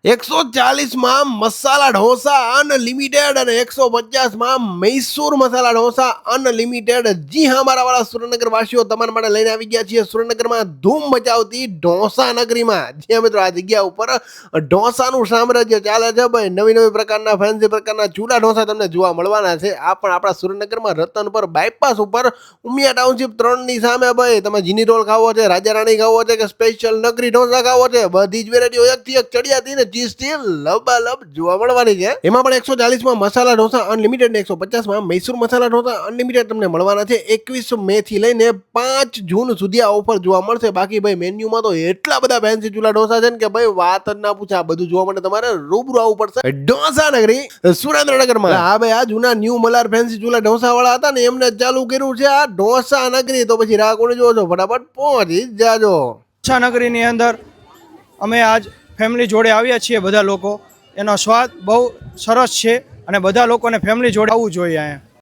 140 માં મસાલા ઢોસા અનલિમિટેડ અને 150 માં મૈસૂર મસાલા ઢોસા અનલિમિટેડ। જી હા મારા વાળા સુરેન્દ્રનગર વાસીઓ, તમારા માટે લઈને આવી ગયા છીએ સુરેન્દ્રનગરમાં ધૂમ મચાવતી ઢોસા નગરીમાં। જે મિત્રો આ જગ્યા ઉપર ઢોસાનું સામ્રાજ્ય ચાલે છે ભાઈ। નવી નવી પ્રકારના ફેન્સી પ્રકારના ચૂલા ઢોસા તમને જોવા મળવાના છે। આ પણ આપણા સુરેન્દ્રનગરમાં રતનપર બાયપાસ ઉપર ઉમિયા ટાઉનશીપ 3 ની સામે ભાઈ। તમે જીની રોલ ખાવો છે, રાજા રાણી ખાવો છે કે સ્પેશિયલ નગરી ઢોસા ખાવો છે, બધી જ વેરાયટીઓ એકથી એક ચડિયાતી ને ચીઝથી લબાલબ જોવા મળવાની છે। એમાં પણ 140 માં મસાલા ઢોસા અનલિમિટેડ ને 150 માં મૈસૂર મસાલા ઢોસા અનલિમિટેડ તમને મળવાના છે। 21 મે થી લઈને 5 જૂન સુધી આ ઓફર જોવા મળશે। બાકી ભાઈ મેન્યુમાં તો એટલા બધા ફેન્સી ચૂલા ઢોસા છે ને કે ભાઈ વાત જ ના પૂછે। આ બધું જોવા માટે તમારે રૂબરૂ આવવું પડશે ઢોસા નગરી સુરેન્દ્રનગરમાં। હા ભાઈ, આ જૂના ન્યૂ મલાર ફેન્સી ચૂલા ઢોસા વાળા હતા ને એમને ચાલુ કર્યું છે આ ઢોસા નગરી। તો પછી રાહ કોને જોવો છો, ફટાફટ પહોંચી જ જાજો। ઢોસા નગરીની અંદર અમે આજ ફેમિલી જોડે આવ્યા છીએ। બધા લોકો, એનો સ્વાદ બહુ સરસ છે અને બધા લોકોને ફેમિલી જોડે આવવું જોઈએ અહીંયા।